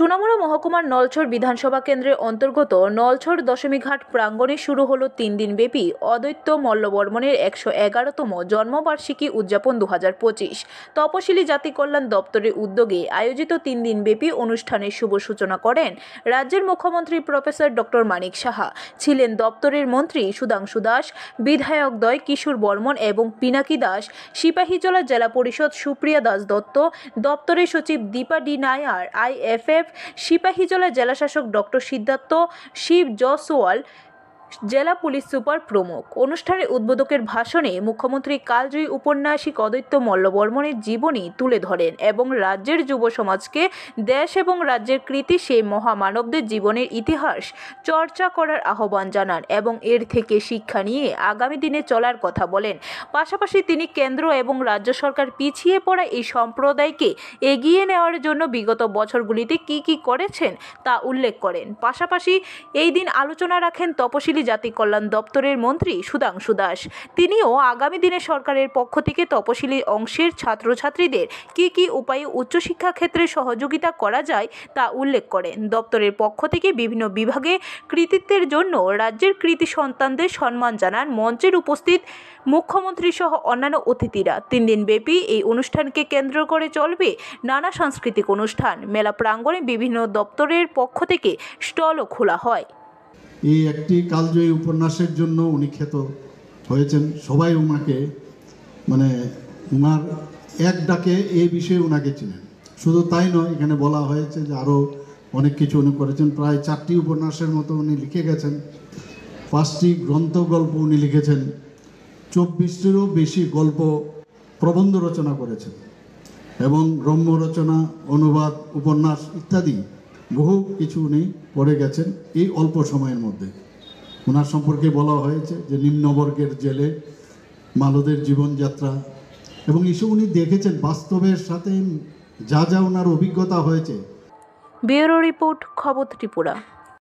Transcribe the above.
সোনামুড়া মহকুমার নলছড় বিধানসভা কেন্দ্রের অন্তর্গত নলছড় দশমীঘাট প্রাঙ্গণে শুরু হলো 3 দিনব্যাপী অদ্বৈত মল্লবর্মণের 111তম জন্মবার্ষিকী উদযাপন 2025। তপশিলি জাতি কল্যাণ দপ্তরের উদ্যোগে আয়োজিত 3 দিনব্যাপী অনুষ্ঠানের শুভ সূচনা করেন রাজ্যের মুখ্যমন্ত্রী প্রফেসর ডক্টর মানিক সাহা। ছিলেন দপ্তরের মন্ত্রী সুধাংশু দাস, বিধায়কদ্বয় কিশোর বর্মন এবং পিনাকি দাস, সিপাহীজলা জেলা পরিষদ সুপ্রিয়া দাস দত্ত, দপ্তরের সচিব দীপা ডি নায়ার, IFF, সিপাহীজলা জেলাশাসক ডক্টর সিদ্ধার্থ শিব জয়সওয়াল, জেলা পুলিশ সুপার প্রমুখ। অনুষ্ঠানের উদ্বোধকের ভাষণে মুখ্যমন্ত্রী কালজয়ী উপন্যাসিক অদ্বৈত মল্লবর্মণের জীবনী তুলে ধরেন এবং রাজ্যের যুব সমাজকে দেশ এবং রাজ্যের কৃতি সেই মহামানবদের জীবনের ইতিহাস চর্চা করার আহ্বান জানান এবং এর থেকে শিক্ষা নিয়ে আগামী দিনে চলার কথা বলেন। পাশাপাশি তিনি কেন্দ্র এবং রাজ্য সরকার পিছিয়ে পড়া এই সম্প্রদায়কে এগিয়ে নেওয়ার জন্য বিগত বছরগুলিতে কি করেছেন তা উল্লেখ করেন। পাশাপাশি এই দিন আলোচনা রাখেন তপশিলি জাতি কল্যাণ দপ্তরের মন্ত্রী সুধাংশু দাস। তিনিও আগামী দিনে সরকারের পক্ষ থেকে তপশিলি অংশের ছাত্রছাত্রীদের কি উপায়ে উচ্চশিক্ষা ক্ষেত্রে সহযোগিতা করা যায় তা উল্লেখ করেন। দপ্তরের পক্ষ থেকে বিভিন্ন বিভাগে কৃতিত্বের জন্য রাজ্যের কৃতি সন্তানদের সম্মান জানান মঞ্চের উপস্থিত মুখ্যমন্ত্রী সহ অন্যান্য অতিথিরা। 3 দিনব্যাপী এই অনুষ্ঠানকে কেন্দ্র করে চলবে নানা সাংস্কৃতিক অনুষ্ঠান। মেলা প্রাঙ্গণে বিভিন্ন দপ্তরের পক্ষ থেকে স্টলও খোলা হয়। এই একটি কালজয়ী উপন্যাসের জন্য উনি খ্যাত হয়েছেন। সবাই ওনাকে ওনার এক ডাকে এই বিষয়ে ওনাকে চিনেন। শুধু তাই নয়, এখানে বলা হয়েছে যে আরও অনেক কিছু উনি করেছেন। প্রায় 4টি উপন্যাসের মতো উনি লিখে গেছেন, 5টি গ্রন্থ গল্প উনি লিখেছেন, 24টিরও বেশি গল্প প্রবন্ধ রচনা করেছেন এবং রম্য রচনা, অনুবাদ, উপন্যাস ইত্যাদি বহু কিছু উনি পড়ে গেছেন এই অল্প সময়ের মধ্যে। ওনার সম্পর্কে বলা হয়েছে যে নিম্নবর্গের জেলে মালদের জীবনযাত্রা এবং এসব উনি দেখেছেন বাস্তবের সাথে যা ওনার অভিজ্ঞতা হয়েছে। ব্যুরো রিপোর্ট, খবর ত্রিপুরা।